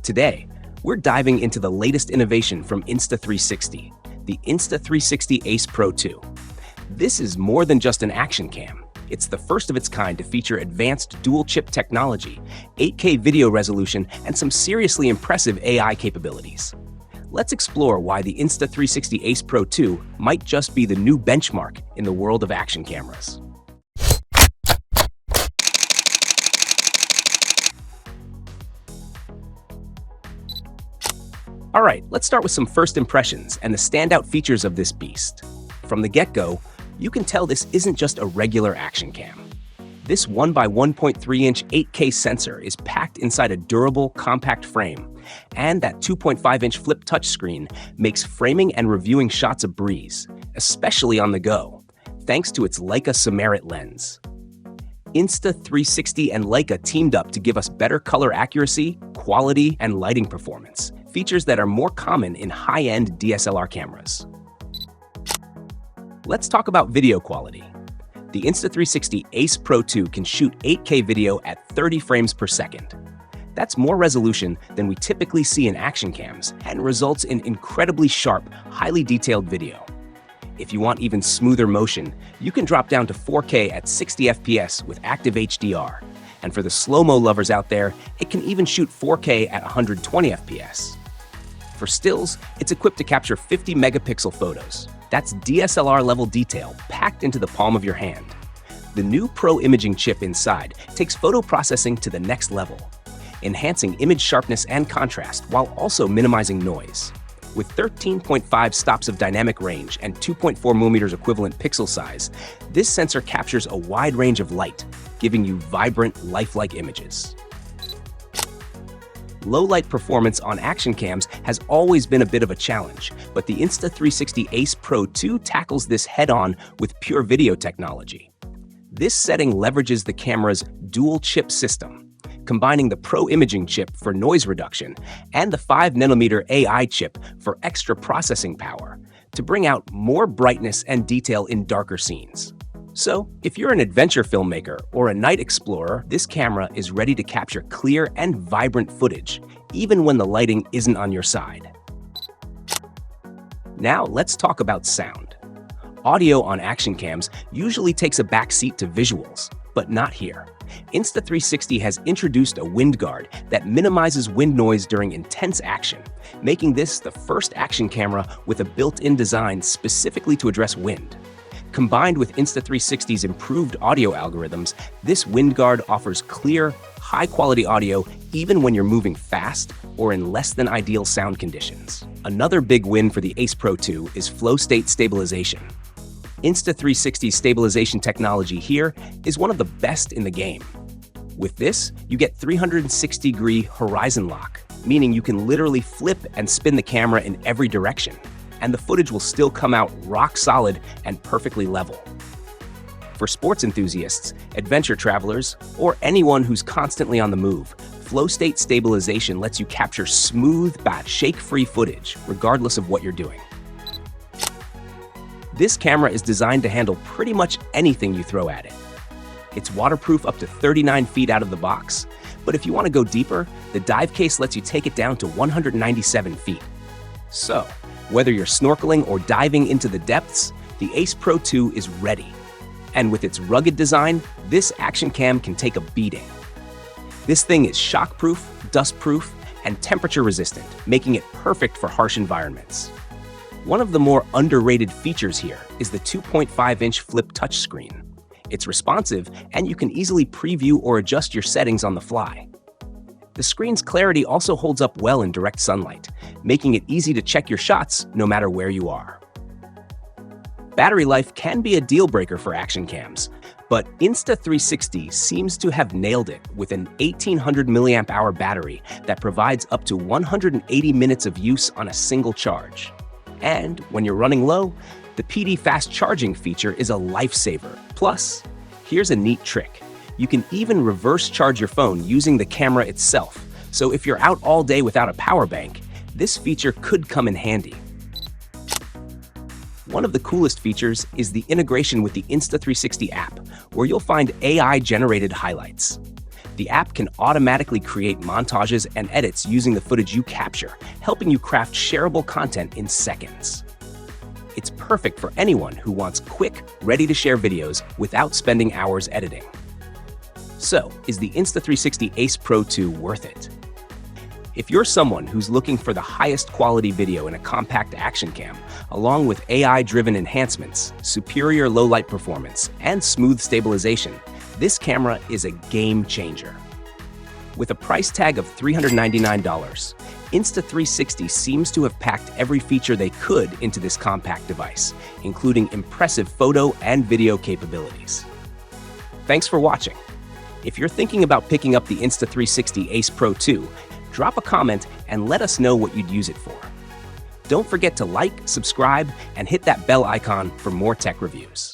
Today, we're diving into the latest innovation from Insta360, the Insta360 Ace Pro 2. This is more than just an action cam. It's the first of its kind to feature advanced dual-chip technology, 8K video resolution, and some seriously impressive AI capabilities. Let's explore why the Insta360 Ace Pro 2 might just be the new benchmark in the world of action cameras. All right, let's start with some first impressions and the standout features of this beast. From the get-go, you can tell this isn't just a regular action cam. This 1x1.3-inch 8K sensor is packed inside a durable, compact frame, and that 2.5-inch flip touchscreen makes framing and reviewing shots a breeze, especially on the go, thanks to its Leica Samaritt lens. Insta360 and Leica teamed up to give us better color accuracy, quality, and lighting performance, features that are more common in high-end DSLR cameras. Let's talk about video quality. The Insta360 Ace Pro 2 can shoot 8K video at 30 frames per second. That's more resolution than we typically see in action cams and results in incredibly sharp, highly detailed video. If you want even smoother motion, you can drop down to 4K at 60 FPS with active HDR. And for the slow-mo lovers out there, it can even shoot 4K at 120 FPS. For stills, it's equipped to capture 50 megapixel photos. That's DSLR level detail packed into the palm of your hand. The new Pro imaging chip inside takes photo processing to the next level, enhancing image sharpness and contrast while also minimizing noise. With 13.5 stops of dynamic range and 2.4mm equivalent pixel size, this sensor captures a wide range of light, giving you vibrant, lifelike images. Low-light performance on action cams has always been a bit of a challenge, but the Insta360 Ace Pro 2 tackles this head-on with pure video technology. This setting leverages the camera's dual-chip system, combining the Pro imaging chip for noise reduction and the 5nm AI chip for extra processing power to bring out more brightness and detail in darker scenes. So, if you're an adventure filmmaker or a night explorer, this camera is ready to capture clear and vibrant footage, even when the lighting isn't on your side. Now, let's talk about sound. Audio on action cams usually takes a backseat to visuals, but not here. Insta360 has introduced a wind guard that minimizes wind noise during intense action, making this the first action camera with a built-in design specifically to address wind. Combined with Insta360's improved audio algorithms, this wind guard offers clear, high-quality audio even when you're moving fast or in less than ideal sound conditions. Another big win for the Ace Pro 2 is flow state stabilization. Insta360's stabilization technology here is one of the best in the game. With this, you get 360-degree horizon lock, meaning you can literally flip and spin the camera in every direction, and the footage will still come out rock solid and perfectly level. For sports enthusiasts, adventure travelers, or anyone who's constantly on the move, flow state stabilization lets you capture smooth but shake-free footage, regardless of what you're doing. This camera is designed to handle pretty much anything you throw at it. It's waterproof up to 39 feet out of the box, but if you want to go deeper, the dive case lets you take it down to 197 feet. So, whether you're snorkeling or diving into the depths, the Ace Pro 2 is ready. And with its rugged design, this action cam can take a beating. This thing is shockproof, dustproof, and temperature-resistant, making it perfect for harsh environments. One of the more underrated features here is the 2.5-inch flip touchscreen. It's responsive, and you can easily preview or adjust your settings on the fly. The screen's clarity also holds up well in direct sunlight, making it easy to check your shots no matter where you are. Battery life can be a deal breaker for action cams, but Insta360 seems to have nailed it with an 1800 mAh battery that provides up to 180 minutes of use on a single charge. And when you're running low, the PD fast charging feature is a lifesaver. Plus, here's a neat trick. You can even reverse charge your phone using the camera itself, so if you're out all day without a power bank, this feature could come in handy. One of the coolest features is the integration with the Insta360 app, where you'll find AI-generated highlights. The app can automatically create montages and edits using the footage you capture, helping you craft shareable content in seconds. It's perfect for anyone who wants quick, ready-to-share videos without spending hours editing. So, is the Insta360 Ace Pro 2 worth it? If you're someone who's looking for the highest quality video in a compact action cam, along with AI-driven enhancements, superior low-light performance, and smooth stabilization, this camera is a game changer. With a price tag of $399, Insta360 seems to have packed every feature they could into this compact device, including impressive photo and video capabilities. Thanks for watching. If you're thinking about picking up the Insta360 Ace Pro 2, drop a comment and let us know what you'd use it for. Don't forget to like, subscribe, and hit that bell icon for more tech reviews.